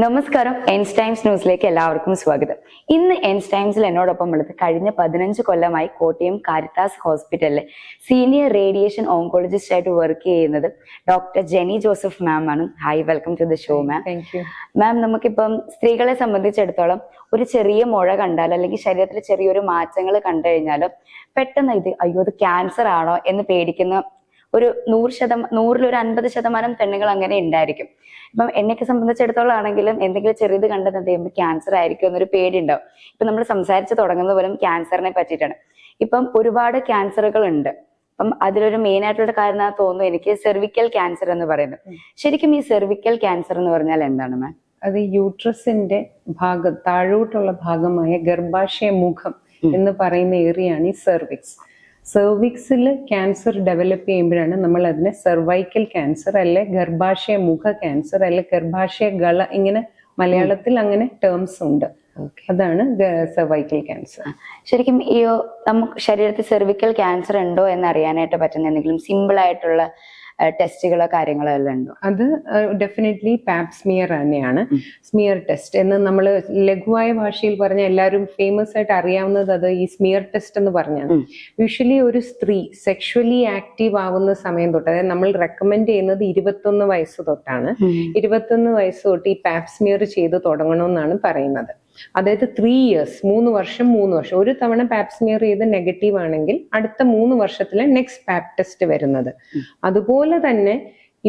നമസ്കാരം. എൻസ് ടൈംസ് ന്യൂസിലേക്ക് എല്ലാവർക്കും സ്വാഗതം. ഇന്ന് എൻസ് ടൈംസിൽ എന്നോടൊപ്പം ഉള്ളത് കഴിഞ്ഞ 15 കൊല്ലമായി കോട്ടയം കാരിത്താസ് ഹോസ്പിറ്റലിലെ സീനിയർ റേഡിയേഷൻ ഓങ്കോളജിസ്റ്റ് ആയിട്ട് വർക്ക് ചെയ്യുന്നത് ഡോക്ടർ ജെനി ജോസഫ് മാം ആണ്. Hi, welcome to the show ma'am. Ma'am, നമുക്കിപ്പം സ്ത്രീകളെ സംബന്ധിച്ചിടത്തോളം ഒരു ചെറിയ മുഴ കണ്ടാൽ അല്ലെങ്കിൽ ശരീരത്തിൽ ചെറിയൊരു മാറ്റങ്ങൾ കണ്ടു കഴിഞ്ഞാലും പെട്ടെന്ന് അയ്യോ അത് ക്യാൻസർ ആണോ എന്ന് പേടിക്കുന്ന ഒരു 100% 50% പെണ്ണുകൾ അങ്ങനെ ഉണ്ടായിരിക്കും. ഇപ്പം എന്നെയൊക്കെ സംബന്ധിച്ചിടത്തോളം ആണെങ്കിലും എന്തെങ്കിലും ചെറിയത് കണ്ടെന്ന് കഴിയുമ്പോൾ ക്യാൻസർ ആയിരിക്കും എന്നൊരു പേടി ഉണ്ടാവും. ഇപ്പൊ നമ്മൾ സംസാരിച്ച് തുടങ്ങുന്ന പോലും ക്യാൻസറിനെ പറ്റിയിട്ടാണ്. ഇപ്പം ഒരുപാട് ക്യാൻസറുകൾ ഉണ്ട്. അപ്പം അതിലൊരു മെയിൻ ആയിട്ടുള്ള കാരണം തോന്നുന്നു എനിക്ക് സെർവിക്കൽ ക്യാൻസർ എന്ന് പറയുന്നത്. ശരിക്കും ഈ സെർവിക്കൽ ക്യാൻസർ എന്ന് പറഞ്ഞാൽ എന്താണ് മാം? അത് യൂട്രസിന്റെ താഴോട്ടുള്ള ഭാഗമായ ഗർഭാശയ മുഖം എന്ന് പറയുന്ന ഏരിയയാണ് ഈ സെർവിക്സ്. സെർവിക്സിൽ ക്യാൻസർ ഡെവലപ്പ് ചെയ്യുമ്പോഴാണ് നമ്മൾ അതിനെ സെർവൈക്കൽ ക്യാൻസർ അല്ലെ ഗർഭാശയ മുഖ ക്യാൻസർ അല്ലെ ഗർഭാശയ ഗള, ഇങ്ങനെ മലയാളത്തിൽ അങ്ങനെ ടേംസ് ഉണ്ട്. അതാണ് സെർവൈക്കൽ ക്യാൻസർ. ശരിക്കും ഈ നമുക്ക് ശരീരത്തിൽ സെർവിക്കൽ ക്യാൻസർ ഉണ്ടോ എന്ന് അറിയാനായിട്ട് പറ്റുന്ന എന്തെങ്കിലും സിമ്പിൾ ആയിട്ടുള്ള ടെസ്റ്റുകളോ കാര്യങ്ങളോ എല്ലാം ഉണ്ടോ? അത് ഡെഫിനറ്റ്ലി പാപ് സ്മിയർ തന്നെയാണ്. സ്മിയർ ടെസ്റ്റ് എന്ന് നമ്മൾ ലഘുവായ ഭാഷയിൽ പറഞ്ഞ എല്ലാവരും ഫേമസ് ആയിട്ട് അറിയാവുന്നത് അത് ഈ സ്മിയർ ടെസ്റ്റ് എന്ന് പറഞ്ഞാണ്. യൂഷ്വലി ഒരു സ്ത്രീ സെക്ഷുവലി ആക്റ്റീവ് ആവുന്ന സമയം തൊട്ട്, അതായത് നമ്മൾ റെക്കമെൻഡ് ചെയ്യുന്നത് 21 വയസ്സ് തൊട്ടാണ്. 21 വയസ്സ് തൊട്ട് ഈ പാപ് സ്മിയർ ചെയ്ത് തുടങ്ങണമെന്നാണ് പറയുന്നത്. അതായത് 3 years, 3 വർഷം ഒരു തവണ പാപ് സ്മിയർ ചെയ്ത് നെഗറ്റീവ് ആണെങ്കിൽ അടുത്ത 3 വർഷത്തിലെ നെക്സ്റ്റ് പാപ് ടെസ്റ്റ് വരുന്നത്. അതുപോലെ തന്നെ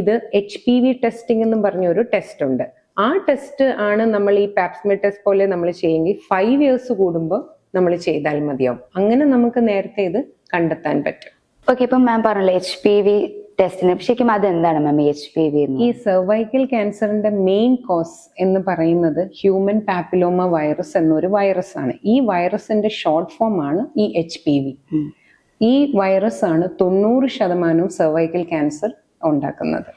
ഇത് HPV ടെസ്റ്റിംഗ് എന്നും പറഞ്ഞ ഒരു ടെസ്റ്റ് ഉണ്ട്. ആ ടെസ്റ്റ് ആണ് നമ്മൾ ഈ പാപ് സ്മിയർ ടെസ്റ്റ് പോലെ നമ്മൾ ചെയ്യുമെങ്കിൽ 5 years കൂടുമ്പോൾ നമ്മൾ ചെയ്താൽ മതിയാവും. അങ്ങനെ നമുക്ക് നേരത്തെ ഇത് കണ്ടെത്താൻ പറ്റും. ഓക്കെ, ഇപ്പം മാം പറഞ്ഞല്ലോ HPV ടെസ്റ്റിന്, ശരിക്കും അതെന്താണ് മാം HPV? ഈ സെർവൈക്കൽ ക്യാൻസറിന്റെ മെയിൻ കോസ് എന്ന് പറയുന്നത് ഹ്യൂമൻ പാപ്പിലോമ വൈറസ് എന്നൊരു വൈറസ് ആണ്. ഈ വൈറസിന്റെ ഷോർട്ട് ഫോം ആണ് ഈ HPV. ഈ വൈറസ് ആണ് 90% സെർവൈക്കൽ ക്യാൻസർ ഉണ്ടാക്കുന്നത്.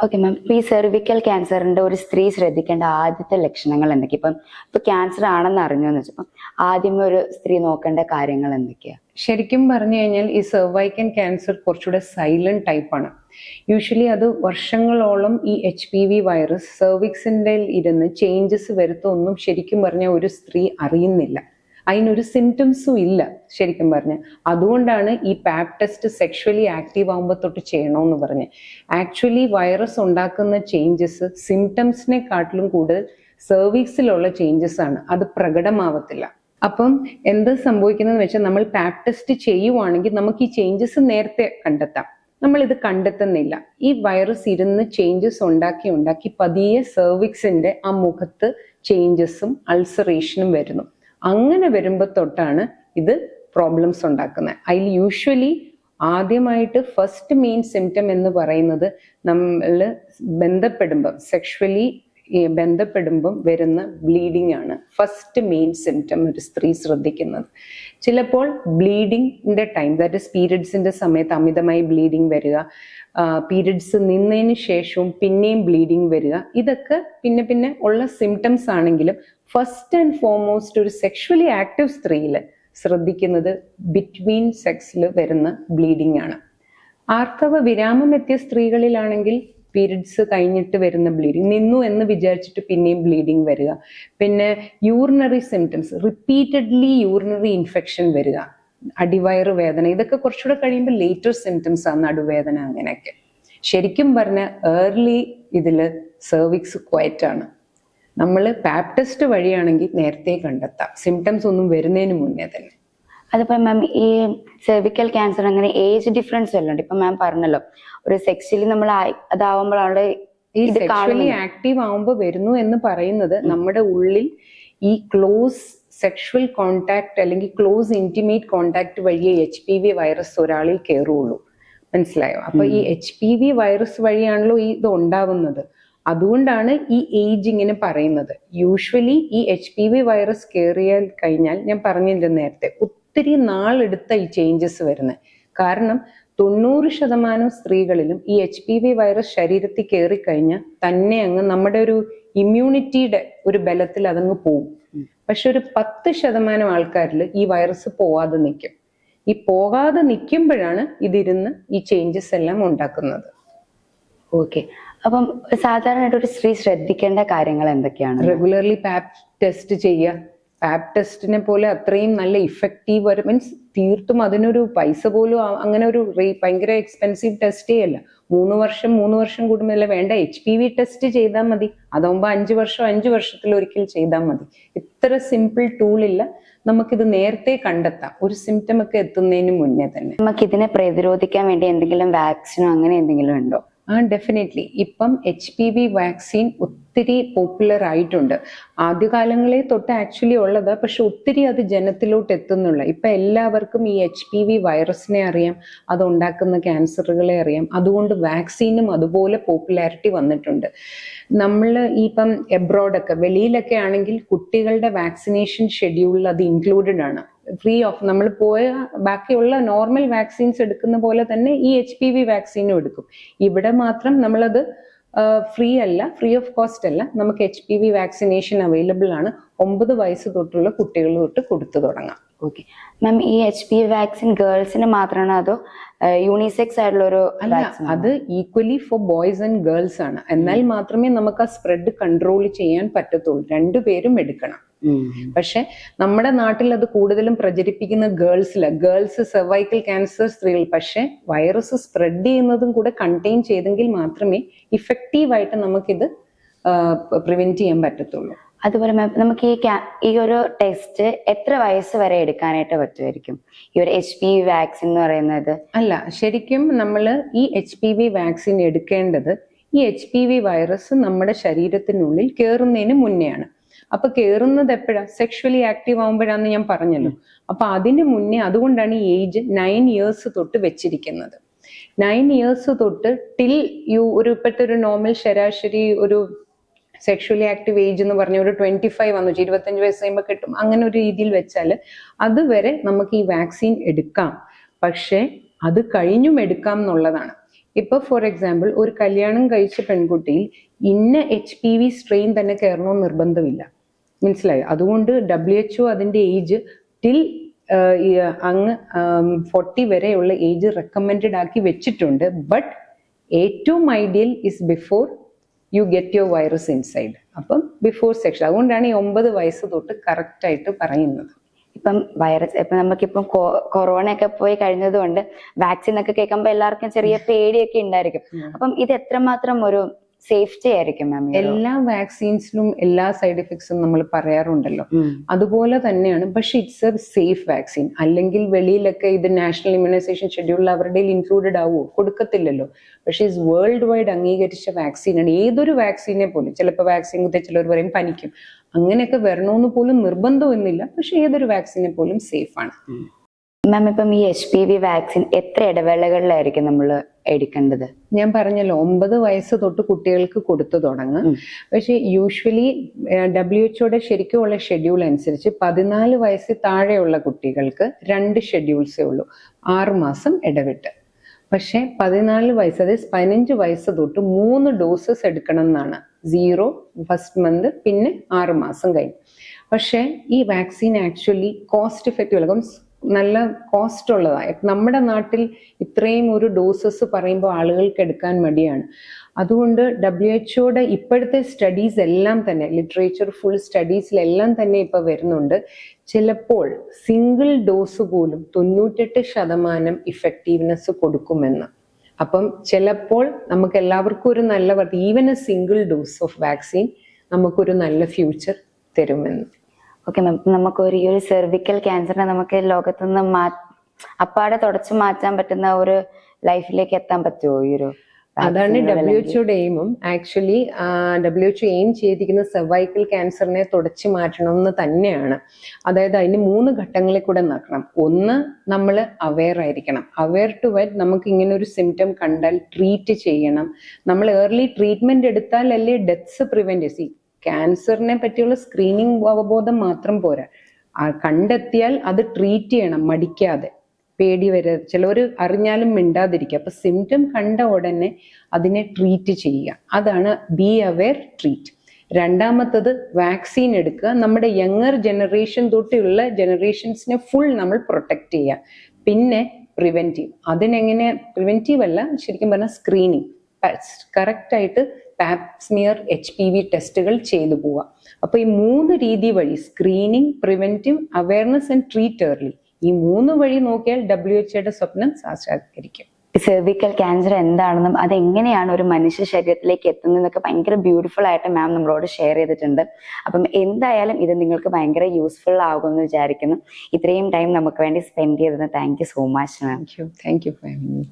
ഓക്കെ മാം, ഈ സെർവിക്കൽ ക്യാൻസറിന്റെ ഒരു സ്ത്രീ ശ്രദ്ധിക്കേണ്ട ആദ്യത്തെ ലക്ഷണങ്ങൾ എന്തൊക്കെയാ? ഇപ്പൊ ക്യാൻസർ ആണെന്ന് അറിഞ്ഞോന്ന് വെച്ചപ്പോ ആദ്യമേ ഒരു സ്ത്രീ നോക്കേണ്ട കാര്യങ്ങൾ എന്തൊക്കെയാ? ശരിക്കും പറഞ്ഞു കഴിഞ്ഞാൽ ഈ സെർവൈക്കൽ ക്യാൻസർ കുറച്ചുകൂടെ സൈലന്റ് ടൈപ്പാണ്. യൂഷ്വലി അത് വർഷങ്ങളോളം ഈ HPV വൈറസ് സെർവിക്സിന്റെ ഇരുന്ന് ചേഞ്ചസ് വരുത്തൊന്നും ശരിക്കും പറഞ്ഞാൽ ഒരു സ്ത്രീ അറിയുന്നില്ല. അതിനൊരു സിംറ്റംസും ഇല്ല ശരിക്കും പറഞ്ഞാൽ. അതുകൊണ്ടാണ് ഈ പാപ് ടെസ്റ്റ് സെക്ഷുവലി ആക്റ്റീവ് ആകുമ്പോൾ തൊട്ട് ചെയ്യണമെന്ന് പറഞ്ഞ്. ആക്ച്വലി വൈറസ് ഉണ്ടാക്കുന്ന ചേഞ്ചസ് സിംറ്റംസിനെക്കാട്ടിലും കൂടുതൽ സെർവിക്സിലുള്ള ചേഞ്ചസ് ആണ്. അത് പ്രകടമാവത്തില്ല. അപ്പം എന്ത് സംഭവിക്കുന്നതെന്ന് വെച്ചാൽ നമ്മൾ പാപ് ടെസ്റ്റ് ചെയ്യുവാണെങ്കിൽ നമുക്ക് ഈ ചേഞ്ചസ് നേരത്തെ കണ്ടെത്താം. നമ്മൾ ഇത് കണ്ടെത്തുന്നില്ല. ഈ വൈറസ് ഇരുന്ന് ചേഞ്ചസ് ഉണ്ടാക്കി പതിയെ സെർവിക്സിന്റെ ആ മുഖത്ത് ചേഞ്ചസും അൾസറേഷനും വരുന്നു. അങ്ങനെ വരുമ്പോൾ തൊട്ടാണ് ഇത് പ്രോബ്ലംസ് ഉണ്ടാക്കുന്നത്. അതിൽ യൂഷ്വലി ആദ്യമായിട്ട് ഫസ്റ്റ് മെയിൻ സിംറ്റം എന്ന് പറയുന്നത് നമ്മൾ സെക്ഷുവലി ബന്ധപ്പെടുമ്പം വരുന്ന ബ്ലീഡിംഗ് ആണ് ഫസ്റ്റ് മെയിൻ സിംറ്റം ഒരു സ്ത്രീ ശ്രദ്ധിക്കുന്നത്. ചിലപ്പോൾ ബ്ലീഡിങ്ങിന്റെ ടൈം, ദാറ്റ് ഇസ് പീരിയഡ്സിന്റെ സമയത്ത് അമിതമായി ബ്ലീഡിങ് വരിക, പീരിയഡ്സ് നിന്നതിന് ശേഷവും പിന്നെയും ബ്ലീഡിങ് വരിക, ഇതൊക്കെ പിന്നെ ഉള്ള സിംറ്റംസ് ആണെങ്കിലും ഫസ്റ്റ് ആൻഡ് ഫോർമോസ്റ്റ് ഒരു സെക്ഷുവലി ആക്റ്റീവ് സ്ത്രീയിൽ ശ്രദ്ധിക്കുന്നത് ബിറ്റ്വീൻ സെക്സിൽ വരുന്ന ബ്ലീഡിംഗ് ആണ്. ആർത്തവ വിരാമം എത്തിയ സ്ത്രീകളിലാണെങ്കിൽ പീരിയഡ്സ് കഴിഞ്ഞിട്ട് വരുന്ന ബ്ലീഡിങ്, നിന്നു എന്ന് വിചാരിച്ചിട്ട് പിന്നെയും ബ്ലീഡിങ് വരിക. പിന്നെ urinary symptoms, repeatedly urinary infection വരിക, അടിവയറ് വേദന, ഇതൊക്കെ കുറച്ചുകൂടെ കഴിയുമ്പോൾ ലേറ്റർ സിംറ്റംസ് ആണ് നടുവേദന. അങ്ങനെയൊക്കെ ശരിക്കും പറഞ്ഞാൽ ഏർലി ഇതില് സെർവിക്സ് ക്വയറ്റാണ്. നമ്മൾ പാപ് ടെസ്റ്റ് വഴിയാണെങ്കിൽ നേരത്തെ കണ്ടെത്താം, സിംറ്റംസ് ഒന്നും വരുന്നതിന് മുന്നേ തന്നെ. അതിപ്പോ മാം ഈ സെർവിക്കൽ ക്യാൻസർ അങ്ങനെ ഏജ് ഡിഫറൻസ് എല്ലാം ഉണ്ട്. ഇപ്പൊ മാം പറഞ്ഞല്ലോ ഒരു സെക്സ്വലി നമ്മൾ അതാവുമ്പോഴാണ് ഈ സെക്ഷുവലി ആക്റ്റീവ് ആവുമ്പോൾ വരുന്നു എന്ന് പറയുന്നത് നമ്മുടെ ഉള്ളിൽ ഈ ക്ലോസ് സെക്ഷുവൽ കോണ്ടാക്ട് അല്ലെങ്കിൽ ക്ലോസ് ഇന്റിമേറ്റ് കോണ്ടാക്ട് വഴിയേ HPV വൈറസ് ഒരാളിൽ കയറുള്ളൂ. മനസ്സിലായോ? അപ്പൊ ഈ HPV വൈറസ് വഴിയാണല്ലോ ഇത് ഉണ്ടാവുന്നത്. അതുകൊണ്ടാണ് ഈ ഏജ് ഇങ്ങനെ പറയുന്നത്. യൂഷ്വലി ഈ HPV വൈറസ് കയറിയാൽ കഴിഞ്ഞാൽ ഞാൻ പറഞ്ഞില്ല നേരത്തെ, ഒത്തിരി നാളെടുത്ത ഈ ചേഞ്ചസ് വരുന്നത്. കാരണം 90% സ്ത്രീകളിലും ഈ HPV വൈറസ് ശരീരത്തിൽ കയറി കഴിഞ്ഞാൽ തന്നെ അങ്ങ് നമ്മുടെ ഒരു ഇമ്മ്യൂണിറ്റിയുടെ ഒരു ബലത്തിൽ അതങ്ങ് പോവും. പക്ഷെ ഒരു 10% ആൾക്കാരിൽ ഈ വൈറസ് പോവാതെ നിൽക്കും. ഈ പോകാതെ നിൽക്കുമ്പോഴാണ് ഇതിരുന്ന് ഈ ചേഞ്ചസ് എല്ലാം ഉണ്ടാക്കുന്നത്. ഓക്കെ, അപ്പം സാധാരണയായിട്ട് ഒരു സ്ത്രീ ശ്രദ്ധിക്കേണ്ട കാര്യങ്ങൾ എന്തൊക്കെയാണ്? റെഗുലർലി പാപ്പ് ടെസ്റ്റ് ചെയ്യുക. പാപ്പ് ടെസ്റ്റിനെ പോലെ അത്രയും നല്ല ഇഫക്റ്റീവ് മീൻസ് തീർത്തും അതിനൊരു പൈസ പോലും അങ്ങനെ ഒരു ഭയങ്കര എക്സ്പെൻസീവ് ടെസ്റ്റേ അല്ല. 3 വർഷം കൂടുമ്പോഴല്ല വേണ്ട, HPV ടെസ്റ്റ് ചെയ്താൽ മതി. അതാകുമ്പോൾ 5 വർഷത്തിൽ ഒരിക്കൽ ചെയ്താൽ മതി. ഇത്ര സിമ്പിൾ ടൂളില്ല, നമുക്കിത് നേരത്തെ കണ്ടെത്താം, ഒരു സിംറ്റം ഒക്കെ എത്തുന്നതിന് മുന്നേ തന്നെ. നമുക്ക് ഇതിനെ പ്രതിരോധിക്കാൻ വേണ്ടി എന്തെങ്കിലും വാക്സിനോ അങ്ങനെ എന്തെങ്കിലും ഉണ്ടോ? ഡെഫിനറ്റ്ലി. ഇപ്പം HPV വാക്സിൻ ഒത്തിരി പോപ്പുലർ ആയിട്ടുണ്ട്. ആദ്യകാലങ്ങളെ തൊട്ട് ആക്ച്വലി ഉള്ളതാ, പക്ഷെ ഒത്തിരി അത് ജനത്തിലോട്ട് എത്തുന്നുള്ള. ഇപ്പൊ എല്ലാവർക്കും ഈ HPV വൈറസിനെ അറിയാം, അത് ഉണ്ടാക്കുന്ന ക്യാൻസറുകളെ അറിയാം. അതുകൊണ്ട് വാക്സിനും അതുപോലെ പോപ്പുലാരിറ്റി വന്നിട്ടുണ്ട്. നമ്മൾ ഇപ്പം എബ്രോഡൊക്കെ വെളിയിലൊക്കെ ആണെങ്കിൽ കുട്ടികളുടെ വാക്സിനേഷൻ ഷെഡ്യൂളിൽ അത് ഇൻക്ലൂഡഡ് ആണ്. ഫ്രീ ഓഫ് നമ്മൾ പോയ ബാക്കിയുള്ള നോർമൽ വാക്സിൻസ് എടുക്കുന്ന പോലെ തന്നെ ഈ HPV വാക്സിനും എടുക്കും. ഇവിടെ മാത്രം നമ്മളത് ഫ്രീ അല്ല, ഫ്രീ ഓഫ് കോസ്റ്റ് അല്ല, നമുക്ക് HPV വാക്സിനേഷൻ അവൈലബിൾ ആണ്. 9 വയസ്സ് തൊട്ടുള്ള കുട്ടികൾ തൊട്ട് കൊടുത്തു തുടങ്ങാം. ഓക്കെ മാം, ഈ HPV വാക്സിൻ ഗേൾസിന് മാത്രമാണോ അതോ യൂണിസെക്സ് ആയിട്ടുള്ള ഒരു? അല്ല, അത് equally for boys and girls ആണ്. എന്നാൽ മാത്രമേ നമുക്ക് ആ സ്പ്രെഡ് കൺട്രോൾ ചെയ്യാൻ പറ്റത്തുള്ളൂ. രണ്ടുപേരും എടുക്കണം. പക്ഷെ നമ്മുടെ നാട്ടിൽ അത് കൂടുതലും പ്രചരിപ്പിക്കുന്ന ഗേൾസ് സെർവൈക്കൽ ക്യാൻസർ സ്ത്രീകൾ. പക്ഷെ വൈറസ് സ്പ്രെഡ് ചെയ്യുന്നതും കൂടെ കണ്ടെയ്ൻ ചെയ്തെങ്കിൽ മാത്രമേ ഇഫക്റ്റീവായിട്ട് നമുക്കിത് പ്രിവെന്റ് ചെയ്യാൻ പറ്റത്തുള്ളൂ. അതുപോലെ നമുക്ക് ഈ ഒരു ടെസ്റ്റ് എത്ര വയസ്സ് വരെ എടുക്കാനായിട്ട് പറ്റുമായിരിക്കും, ഈ ഒരു HPV വാക്സിൻ എന്ന് പറയുന്നത്? അല്ല, ശരിക്കും നമ്മൾ ഈ HPV വാക്സിൻ എടുക്കേണ്ടത് ഈ HPV വൈറസ് നമ്മുടെ ശരീരത്തിനുള്ളിൽ കയറുന്നതിന് മുന്നെയാണ്. അപ്പൊ കയറുന്നത് എപ്പോഴാ? സെക്ഷുവലി ആക്റ്റീവ് ആകുമ്പോഴാന്ന് ഞാൻ പറഞ്ഞല്ലോ. അപ്പൊ അതിന് മുന്നേ, അതുകൊണ്ടാണ് ഈ ഏജ് 9 ഇയേഴ്സ് തൊട്ട് വെച്ചിരിക്കുന്നത്. 9 ഇയേഴ്സ് തൊട്ട് ടിൽ ഒരു ഇപ്പോഴത്തെ ഒരു നോർമൽ ശരാശരി ഒരു സെക്ഷുവലി ആക്റ്റീവ് ഏജ് എന്ന് പറഞ്ഞ ഒരു 25 വന്നു, 25 വയസ്സ് കഴിയുമ്പോൾ കിട്ടും. അങ്ങനെ ഒരു രീതിയിൽ വെച്ചാൽ അതുവരെ നമുക്ക് ഈ വാക്സിൻ എടുക്കാം. പക്ഷെ അത് കഴിഞ്ഞും എടുക്കാം എന്നുള്ളതാണ്. ഇപ്പൊ ഫോർ എക്സാമ്പിൾ, ഒരു കല്യാണം കഴിച്ച പെൺകുട്ടിയിൽ ഇന്ന HPV സ്ട്രെയിൻ തന്നെ കയറണമെന്ന് നിർബന്ധമില്ല. മനസ്സിലായോ? അതുകൊണ്ട് WHO അതിന്റെ ഏജ് ടിൽ അങ്ങ് 40 വരെയുള്ള ഏജ് റെക്കമെൻഡഡ് ആക്കി വെച്ചിട്ടുണ്ട്. ബട്ട് ഏറ്റവും ideal is before you get your virus inside. അപ്പം ബിഫോർ സെക്ഷൻ. അതുകൊണ്ടാണ് ഈ 9 വയസ്സ് തൊട്ട് കറക്റ്റ് ആയിട്ട് പറയുന്നത്. ഇപ്പം വൈറസ് നമുക്കിപ്പം കൊറോണ ഒക്കെ പോയി കഴിഞ്ഞതുകൊണ്ട് വാക്സിൻ ഒക്കെ കേൾക്കുമ്പോൾ എല്ലാവർക്കും ചെറിയ പേടിയൊക്കെ ഉണ്ടായിരിക്കും. അപ്പം ഇത് എത്രമാത്രം ഒരു സേഫ്റ്റി ആയിരിക്കും മാം? എല്ലാ വാക്സിൻസിനും എല്ലാ സൈഡ് എഫക്ട്സും നമ്മൾ പറയാറുണ്ടല്ലോ, അതുപോലെ തന്നെയാണ്. പക്ഷെ ഇറ്റ്സ് എ സേഫ് വാക്സിൻ. അല്ലെങ്കിൽ വെളിയിലൊക്കെ ഇത് നാഷണൽ ഇമ്മ്യൂണൈസേഷൻ ഷെഡ്യൂളിൽ അവരുടെ ഇൻക്ലൂഡഡ് ആവുമോ? കൊടുക്കത്തില്ലല്ലോ. പക്ഷെ ഇസ് വേൾഡ് വൈഡ് അംഗീകരിച്ച വാക്സിനാണ്. ഏതൊരു വാക്സിനെ പോലും, ചിലപ്പോൾ വാക്സിൻ കുത്തി ചിലർ പറയും പനിക്കും, അങ്ങനെയൊക്കെ വരണമെന്ന് പോലും നിർബന്ധമൊന്നുമില്ല. പക്ഷെ ഏതൊരു വാക്സിനെ പോലും സേഫ് ആണ്. മാം, ഇപ്പം ഈ HPV വാക്സിൻ എത്ര ഇടവേളകളിലായിരിക്കും നമ്മൾ എടുക്കേണ്ടത്? ഞാൻ പറഞ്ഞല്ലോ, 9 വയസ്സ് തൊട്ട് കുട്ടികൾക്ക് കൊടുത്തു തുടങ്ങും. പക്ഷെ യൂഷ്വലി WHO ശരിക്കുമുള്ള ഷെഡ്യൂൾ അനുസരിച്ച് 14 വയസ്സിൽ താഴെയുള്ള കുട്ടികൾക്ക് 2 ഷെഡ്യൂൾസേ ഉള്ളൂ, 6 മാസം ഇടവിട്ട്. പക്ഷെ 14 വയസ്സ്, അതായത് 15 വയസ്സ് തൊട്ട് 3 ഡോസസ് എടുക്കണം എന്നാണ്. 0 ഫസ്റ്റ് മന്ത്, പിന്നെ 6 മാസം കഴിഞ്ഞ്. പക്ഷെ ഈ വാക്സിൻ ആക്ച്വലി കോസ്റ്റ് ഇഫക്റ്റീവ് അല്ല, നല്ല കോസ്റ്റ് ഉള്ളതാണ്. നമ്മുടെ നാട്ടിൽ ഇത്രയും ഒരു ഡോസസ് പറയുമ്പോൾ ആളുകൾക്ക് എടുക്കാൻ മടിയാണ്. അതുകൊണ്ട് WHO ഇപ്പോഴത്തെ സ്റ്റഡീസ് എല്ലാം തന്നെ, ലിറ്ററേച്ചർ ഫുൾ സ്റ്റഡീസിലെല്ലാം തന്നെ ഇപ്പൊ വരുന്നുണ്ട്, ചിലപ്പോൾ സിംഗിൾ ഡോസ് പോലും 98% ഇഫക്റ്റീവ്നെസ് കൊടുക്കുമെന്ന്. അപ്പം ചിലപ്പോൾ നമുക്ക് എല്ലാവർക്കും ഒരു നല്ല, even A single dose of vaccine നമുക്കൊരു നല്ല ഫ്യൂച്ചർ തരുമെന്ന്. ഓക്കെ മാം, നമുക്കൊരു ഈ ഒരു സെർവിക്കൽ ക്യാൻസറിനെ നമുക്ക് ലോകത്തുനിന്ന് അപ്പാടെ തുടച്ചു മാറ്റാൻ പറ്റുന്ന ഒരു ലൈഫിലേക്ക് എത്താൻ പറ്റുമോ ഈ ഒരു? അതാണ് WHO എയിമും. ആക്ച്വലി WHO എയിം ചെയ്തിരിക്കുന്ന സെർവൈക്കൽ ക്യാൻസറിനെ തുടച്ചു മാറ്റണമെന്ന് തന്നെയാണ്. അതായത് അതിന് 3 ഘട്ടങ്ങളിൽ കൂടെ നടക്കണം. ഒന്ന്, നമ്മൾ അവെയർ ആയിരിക്കണം. അവെയർ ടു വെറ്റ് നമുക്ക് ഇങ്ങനെ ഒരു സിംറ്റം കണ്ടാൽ ട്രീറ്റ് ചെയ്യണം. നമ്മൾ ഏർലി ട്രീറ്റ്മെന്റ് എടുത്താലല്ലേ ഡെത്ത്സ് പ്രിവെന്റ് ചെയ്യും. ക്യാൻസറിനെ പറ്റിയുള്ള സ്ക്രീനിങ് അവബോധം മാത്രം പോരാ, കണ്ടെത്തിയാൽ അത് ട്രീറ്റ് ചെയ്യണം മടിക്കാതെ, പേടി വരരുത്. ചിലവർ അറിഞ്ഞാലും മിണ്ടാതിരിക്കുക. അപ്പൊ സിംറ്റം കണ്ട ഉടനെ അതിനെ ട്രീറ്റ് ചെയ്യുക. അതാണ് ബി അവെയർ, ട്രീറ്റ്. രണ്ടാമത്തത് വാക്സിൻ എടുക്കുക. നമ്മുടെ യങ്ങർ ജനറേഷൻ തൊട്ടുള്ള ജനറേഷൻസിനെ ഫുൾ നമ്മൾ പ്രൊട്ടക്ട് ചെയ്യുക. പിന്നെ പ്രിവെന്റീവ്. അതിനെങ്ങനെ, പ്രിവെന്റീവ് അല്ല, ശരിക്കും പറഞ്ഞാൽ സ്ക്രീനിങ്. കറക്റ്റ് ആയിട്ട് പാപ്പ് സ്മിയർ HPV ടെസ്റ്റുകൾ ചെയ്തു പോവുക. അപ്പൊ ഈ 3 രീതി വഴി screening, preventive, awareness and treat early, ഈ 3 വഴി നോക്കിയാൽ WHO സ്വപ്നം സാക്ഷാത്കരിക്കും. സെർവിക്കൽ ക്യാൻസർ എന്താണെന്നും അതെങ്ങനെയാണ് ഒരു മനുഷ്യ ശരീരത്തിലേക്ക് എത്തുന്നതെന്നൊക്കെ ഭയങ്കര ബ്യൂട്ടിഫുൾ ആയിട്ട് മാം നമ്മളോട് ഷെയർ ചെയ്തിട്ടുണ്ട്. അപ്പം എന്തായാലും ഇത് നിങ്ങൾക്ക് ഭയങ്കര യൂസ്ഫുൾ ആകുമെന്ന് വിചാരിക്കുന്നു. ഇത്രയും ടൈം നമുക്ക് വേണ്ടി സ്പെൻഡ് ചെയ്തതിന് thank you so much ma'am. Thank you for having me.